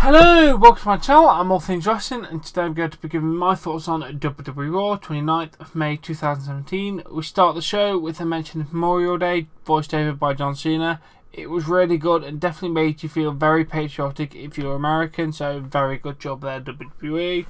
Hello, welcome to my channel. I'm All Things Wrestling, and today I'm going to be giving my thoughts on WWE Raw, 29th of May 2017. We start the show with a mention of Memorial Day, voiced over by John Cena. It was really good and definitely made you feel very patriotic if you're American, so very good job there, WWE.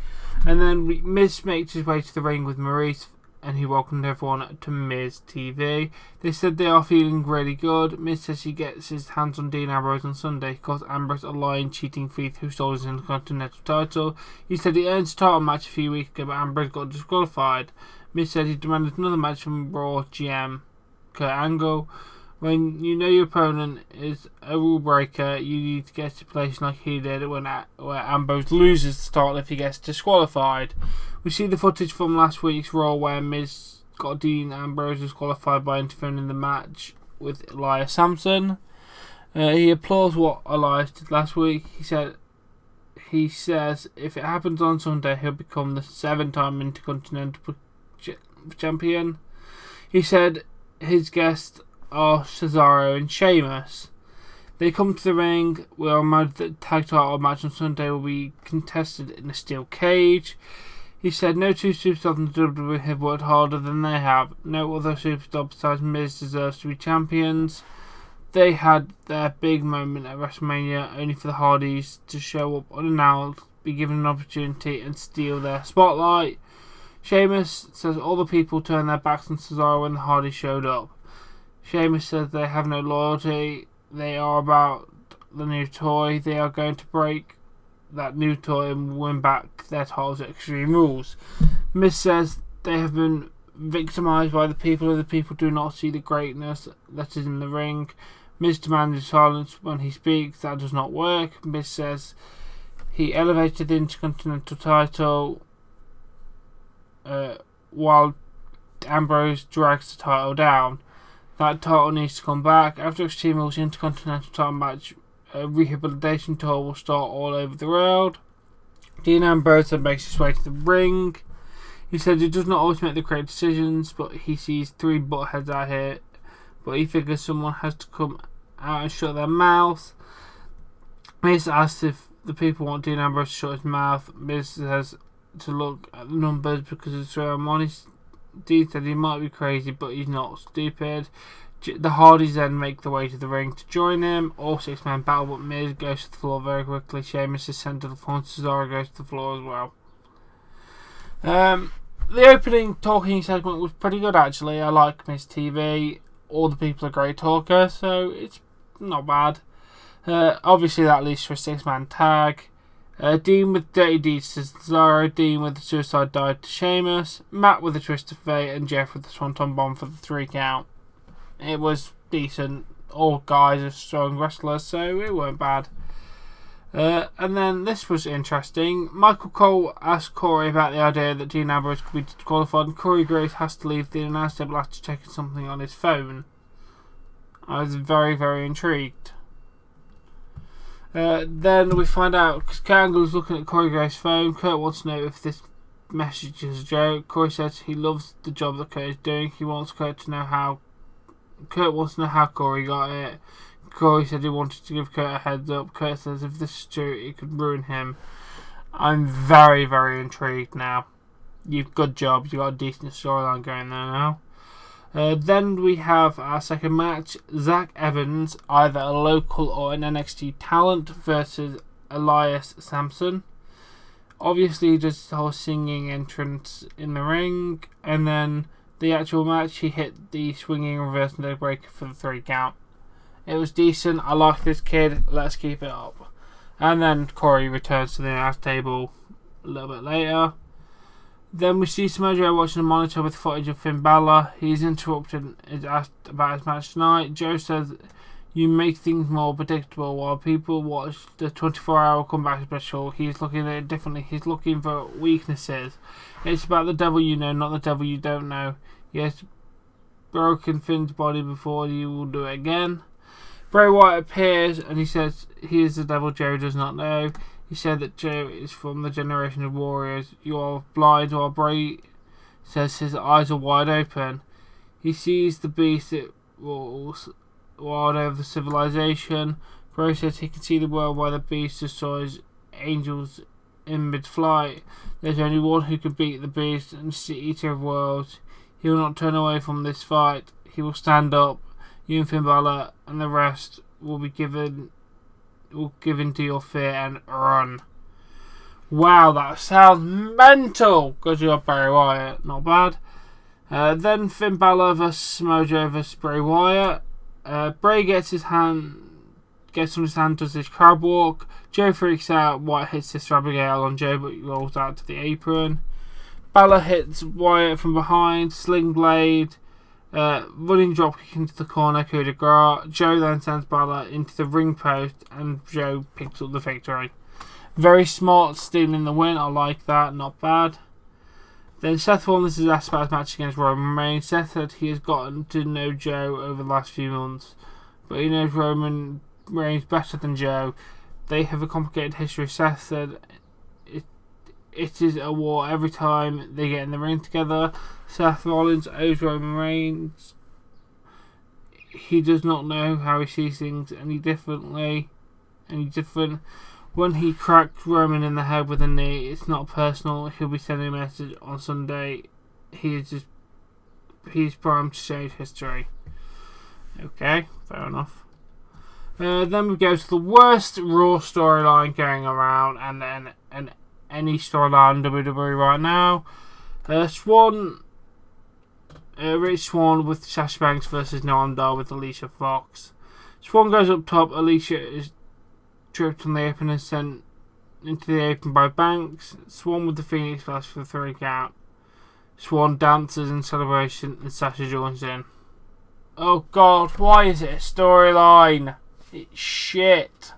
And then Miz makes his way to the ring with Maurice, and he welcomed everyone to Miz TV. They said they are feeling really good. Miz says he gets his hands on Dean Ambrose on Sunday. He calls Ambrose a lying, cheating thief who stole his Intercontinental title. He said he earned a title match a few weeks ago, but Ambrose got disqualified. Miz said he demanded another match from Raw GM Kurt Angle. When you know your opponent is a rule breaker, you need to get to a place like he did where Ambrose loses the title if he gets disqualified. We see the footage from last week's Raw where Miz got Dean Ambrose disqualified by interfering in the match with Elias Sampson. He applauds what Elias did last week. He says if it happens on Sunday, he'll become the 7-time Intercontinental Champion. He said his guests are Cesaro and Sheamus. They come to the ring. We are reminded that the tag title match on Sunday will be contested in a steel cage. He said no two superstars in the WWE have worked harder than they have. No other superstar besides Miz deserves to be champions. They had their big moment at WrestleMania only for the Hardys to show up unannounced, be given an opportunity and steal their spotlight. Sheamus says all the people turned their backs on Cesaro when the Hardys showed up. Sheamus says they have no loyalty. They are about the new toy. They are going to break that new toy and win back their titles at Extreme Rules. Miz says they have been victimised by the people and the people do not see the greatness that is in the ring. Miz demands silence when he speaks. That does not work. Miz says he elevated the Intercontinental title while Ambrose drags the title down. That title needs to come back. After Extreme Rules Intercontinental title match, a rehabilitation tour will start all over the world. Dean Ambrose then makes his way to the ring. He said he does not always make the correct decisions, but he sees 3 buttheads out here. But he figures someone has to come out and shut their mouth. Miz asks if the people want Dean Ambrose to shut his mouth. Miz says to look at the numbers because it's real money. Dean said he might be crazy, but he's not stupid. The Hardys then make the way to the ring to join him. All 6-man battle, but Miz goes to the floor very quickly. Sheamus is sent to the floor and Cesaro goes to the floor as well. The opening talking segment was pretty good actually. I like Miz TV. All the people are great talkers, so it's not bad. Obviously that leads to a 6-man tag. Dean with Dirty Deeds to Cesaro, Dean with the Suicide Dive to Sheamus, Matt with the Twist of Fate, and Jeff with the Swanton Bomb for the 3 count. It was decent. All guys are strong wrestlers, so it weren't bad. And then this was interesting. Michael Cole asked Corey about the idea that Dean Ambrose could be disqualified, and Corey Grace has to leave the announce table after checking something on his phone. I was very, very intrigued. Then we find out, because Kurt Angle is looking at Corey Grace's phone. Kurt wants to know if this message is a joke. Corey says he loves the job that Kurt is doing. He wants Kurt wants to know how Corey got it. Corey said he wanted to give Kurt a heads up. Kurt says if this is true, it could ruin him. I'm very, very intrigued now. Good job. You got a decent storyline going there now. Then we have our second match. Zach Evans, either a local or an NXT talent, versus Elias Sampson. Obviously, he does the whole singing entrance in the ring, and then the actual match, he hit the swinging reverse leg breaker for the 3 count. It was decent. I like this kid. Let's keep it up. And then Corey returns to the announce table a little bit later. Then we see Samoa Joe watching a monitor with footage of Finn Balor. He's interrupted and is asked about his match tonight. Joe says, you make things more predictable. While people watch the 24-hour comeback special, he's looking at it differently. He's looking for weaknesses. It's about the devil you know, not the devil you don't know. He has broken Finn's body before, you will do it again. Bray Wyatt appears and he says he is the devil Joe does not know. He said that Joe is from the generation of warriors. You are blind while Bray says his eyes are wide open. He sees the beast that rules wild over the civilization. Bray says he can see the world where the beast destroys angels in mid-flight. There's only one who can beat the beast and eater of worlds. He will not turn away from this fight. He will stand up. You and Finn Balor and the rest will give in to your fear and run. Wow, that sounds mental. Good job, Bray Wyatt. Not bad. Then Finn Balor vs Mojo vs Bray Wyatt. Bray gets on his hand, does his crab walk. Joe freaks out. Wyatt hits Sister Abigail on Joe, but he rolls out to the apron. Balor hits Wyatt from behind. Sling blade. Running dropkick into the corner, coup de grace. Joe then sends Balor into the ring post, and Joe picks up the victory. Very smart, stealing the win. I like that. Not bad. Then Seth Rollins is asked about his match against Roman Reigns. Seth said he has gotten to know Joe over the last few months, but he knows Roman Reigns better than Joe. They have a complicated history. Seth said it is a war every time they get in the ring together. Seth Rollins owes Roman Reigns. He does not know how he sees things any different. When he cracked Roman in the head with a knee, it's not personal. He'll be sending a message on Sunday. He's primed to change history. Okay, fair enough. Then we go to the worst Raw storyline going around, and any storyline in WWE right now. Rich Swann with Sasha Banks versus Noam Dar with Alicia Fox. Swann goes up top. Alicia is tripped on the apron and sent into the apron by Banks. Swann with the Phoenix Splash for the 3 count. Swann dances in celebration and Sasha joins in. Oh god, why is it a storyline? It's shit.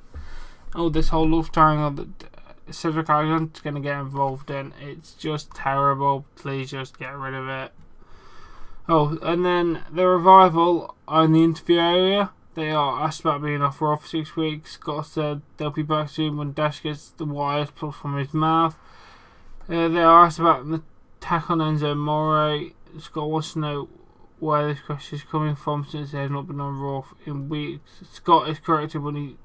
Oh, this whole love triangle that Cedric Alexander's going to get involved in. It's just terrible. Please just get rid of it. Oh, and then the Revival are in the interview area. They are asked about being off Raw for 6 weeks. Scott said they'll be back soon when Dash gets the wires plucked from his mouth. They are asked about the attack on Enzo Amore. Scott wants to know where this question is coming from since they have not been on Raw in weeks. Scott is corrected when he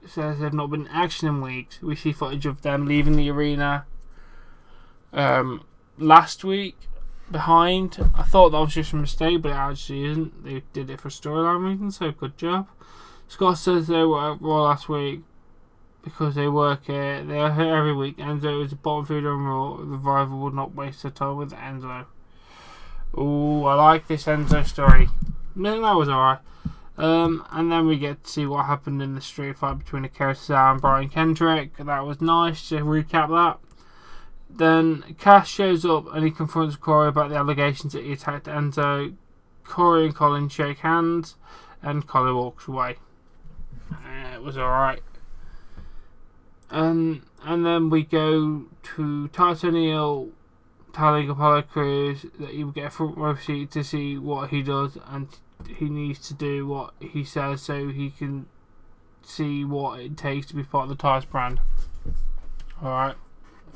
says they've not been in action in weeks. We see footage of them leaving the arena last week behind. I thought that was just a mistake, but it actually isn't. They did it for storyline reasons, so good job. Scott says they were at Raw last week because they work here. They are here every week. Enzo is the bottom feeder on Raw. The Revival would not waste their time with Enzo. Ooh, I like this Enzo story. I think that was alright. And then we get to see what happened in the street fight between Akira Tozawa and Brian Kendrick. That was nice to recap that. Then Cass shows up and he confronts Corey about the allegations that he attacked Enzo. Corey and Colin shake hands and Colin walks away. It was alright. And then we go to Titus O'Neil telling Apollo Crews that he will get a front row seat to see what he does, and he needs to do what he says so he can see what it takes to be part of the Titus brand. Alright,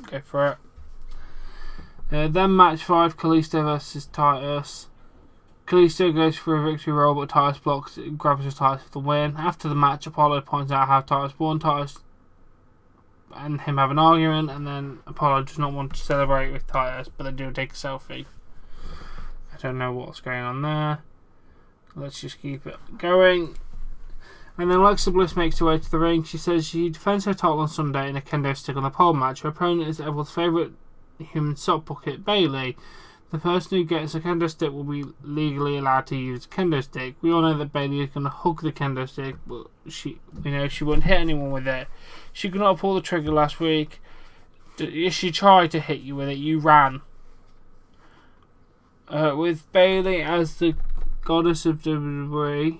go for it. Then match 5, Kalisto versus Titus. Kalisto goes for a victory roll, but Titus blocks and grabs his Titus for the win. After the match, Apollo points out how Titus won. Titus and him have an argument, and then Apollo does not want to celebrate with Titus, but they do take a selfie. I don't know what's going on there. Let's just keep it going. And then Alexa Bliss makes her way to the ring. She says she defends her title on Sunday in a kendo stick on the pole match. Her opponent is everyone's favourite human sock puppet, Bayley. The person who gets a kendo stick will be legally allowed to use a kendo stick. We all know that Bayley is going to hug the kendo stick, but she wouldn't hit anyone with it. She could not pull the trigger last week. If she tried to hit you with it, you ran. With Bayley as the goddess of WWE,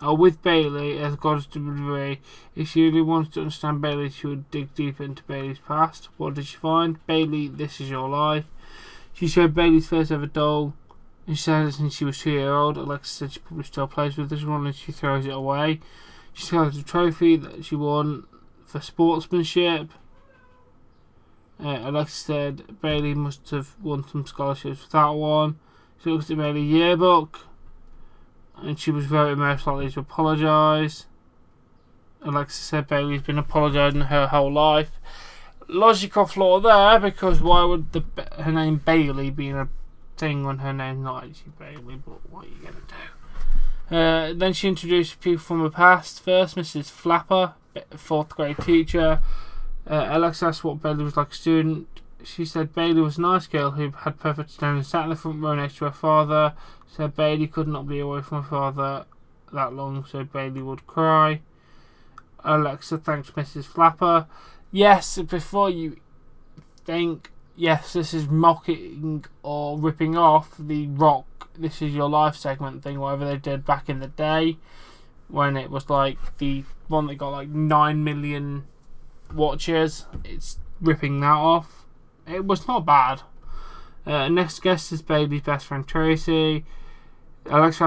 with Bayley as goddess of WWE, if she really wanted to understand Bayley, she would dig deeper into Bayley's past. What did she find? Bayley, this is your life. She showed Bayley's first ever doll, and she said it since she was 2 years old. Alexa said she probably still plays with this one, and she throws it away. She throws a trophy that she won for sportsmanship. Alexa said Bayley must have won some scholarships with that one. She looks at Bayley's yearbook, and she was very most likely to apologise. Alexa said Bayley's been apologising her whole life. Logical flaw there, because why would her name Bayley be in a thing when her name's not actually Bayley? But what are you going to do? Then she introduced people from the past. First, Mrs. Flapper, 4th grade teacher. Alexa asked what Bayley was like a student. She said Bayley was a nice girl who had perfect standing, sat in the front row next to her father. Said Bayley could not be away from her father that long, so Bayley would cry. Alexa thanks Mrs. Flapper. Yes, before you think, yes, this is mocking or ripping off the Rock This Is Your Life segment thing, whatever they did back in the day, when it was like the one that got like 9 million watches. It's ripping that off. It was not bad. Next guest is Bayley's best friend Tracy. Alexa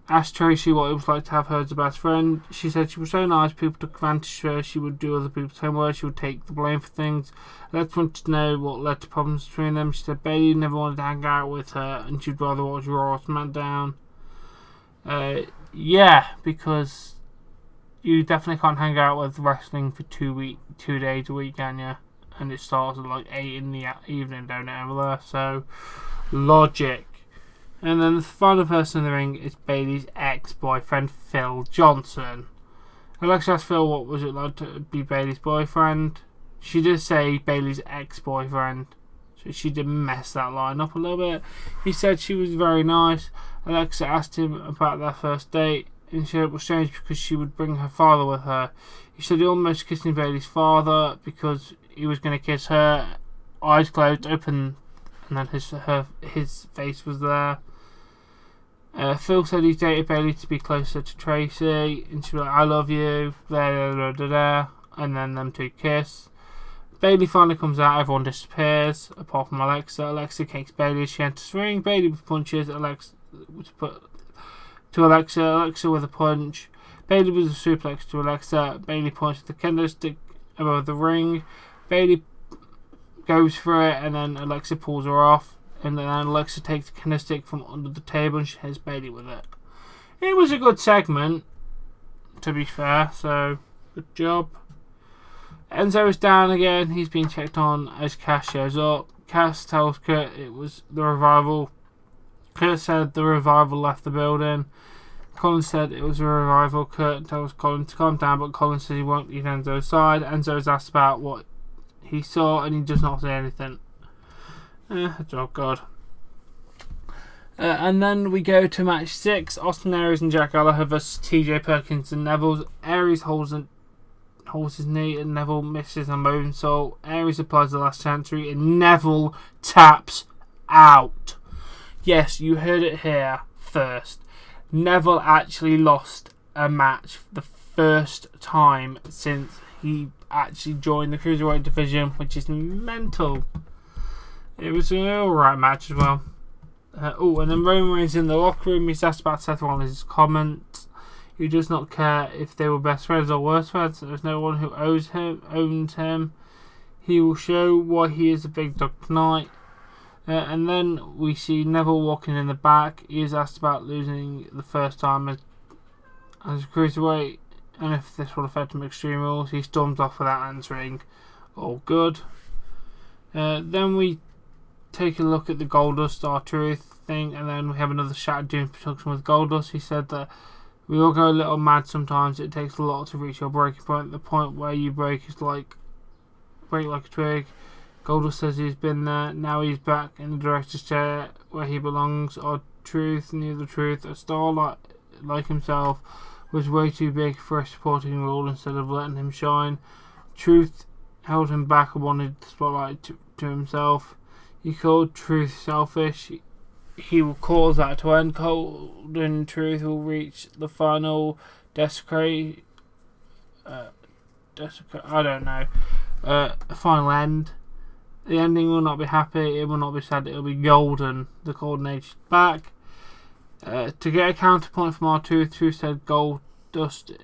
asked Tracy what it was like to have her as a best friend. She said she was so nice, people took advantage of her, she would do other people's homework, she would take the blame for things. Alexa wanted to know what led to problems between them. She said Bayley never wanted to hang out with her and she'd rather watch Raw or SmackDown. Yeah, because you definitely can't hang out with wrestling for 2 days a week, can you? And it starts at like 8 in the evening, don't it, over there? So, logic. And then the final person in the ring is Bayley's ex-boyfriend, Phil Johnson. Alexa asked Phil what was it like to be Bayley's boyfriend. She did say Bayley's ex-boyfriend, so she did mess that line up a little bit. He said she was very nice. Alexa asked him about their first date, and he said it was strange because she would bring her father with her. He said he almost kissing Bayley's father because he was going to kiss her, eyes closed, open, and then his face was there. Phil said he dated Bayley to be closer to Tracy, and she was like, I love you, and then them two kiss. Bayley finally comes out, everyone disappears, apart from Alexa. Alexa kicks Bayley, she enters the ring, Bayley punches Alexa with a punch. Bayley with a suplex to Alexa, Bayley points to the candlestick above the ring. Bayley goes for it, and then Alexa pulls her off. And then Alexa takes the candlestick from under the table and she hits Bayley with it. It was a good segment, to be fair, so good job. Enzo is down again. He's being checked on as Cass shows up. Cass tells Kurt it was the Revival. Kurt said the Revival left the building. Colin said it was a Revival. Kurt tells Colin to calm down, but Colin says he won't leave Enzo's side. Enzo is asked about what he saw and he does not say anything. Oh god. And then we go to match 6. Austin Aries and Jack Gallagher vs TJ Perkins and Neville. Aries holds his knee and Neville misses a moonsault. Aries applies the last chancery and Neville taps out. Yes, you heard it here first. Neville actually lost a match for the first time since he actually joined the Cruiserweight division, which is mental. It was an alright match as well. And then Roman Reigns in the locker room. He's asked about Seth Rollins' comments. He does not care if they were best friends or worse friends. There's no one who owns him. He will show why he is a big dog tonight. And then we see Neville walking in the back. He is asked about losing the first time as a cruiserweight and if this will affect him Extreme Rules. He storms off without answering. All good. Then we take a look at the Goldust R-Truth thing, and then we have another shot doing production with Goldust. He said that we all go a little mad sometimes. It takes a lot to reach your breaking point. The point where you break like a twig. Goldust says he's been there. Now he's back in the director's chair where he belongs. R-Truth knew the truth. A star like himself was way too big for a supporting role instead of letting him shine. Truth held him back and wanted the spotlight to himself. He called Truth selfish. He will cause that to end. Golden Truth will reach the final desecrate. I don't know. Final end. The ending will not be happy. It will not be sad. It will be golden. The Golden Age is back. To get a counterpoint from R-Truth, Truth said Goldust.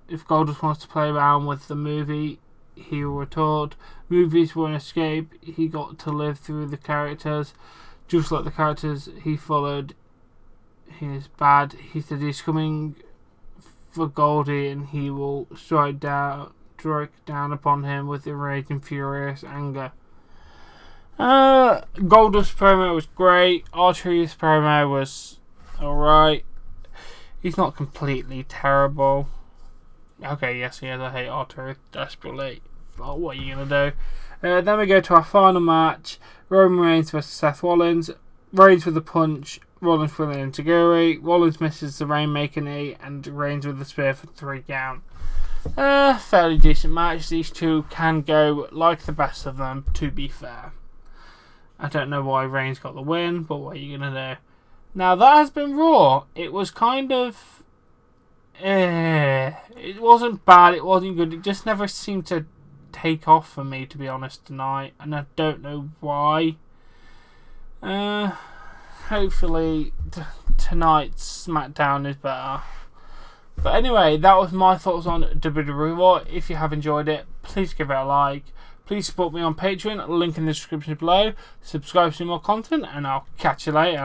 If Goldust wants to play around with the movie, he will retort, movies were an escape. He got to live through the characters, just like the characters he followed. He is bad. He said he's coming for Goldie, and he will strike down upon him with enraging, furious anger. Goldust's promo was great. R-Truth's promo was alright. He's not completely terrible. Okay, yes, he is. I hate R-Truth desperately. But what are you going to do? Then we go to our final match. Roman Reigns vs Seth Rollins. Reigns with a punch. Rollins with an enziguri. Rollins misses the Rainmaker knee. And Reigns with the spear for 3 count. Fairly decent match. These two can go like the best of them, to be fair. I don't know why Reigns got the win, but what are you going to do? Now, that has been Raw. It was kind of... it wasn't bad, it wasn't good. It just never seemed to take off for me, to be honest, tonight. And I don't know why. Hopefully, tonight's SmackDown is better. But anyway, that was my thoughts on WWE Raw. If you have enjoyed it, please give it a like. Please support me on Patreon, link in the description below. Subscribe to more content, and I'll catch you later.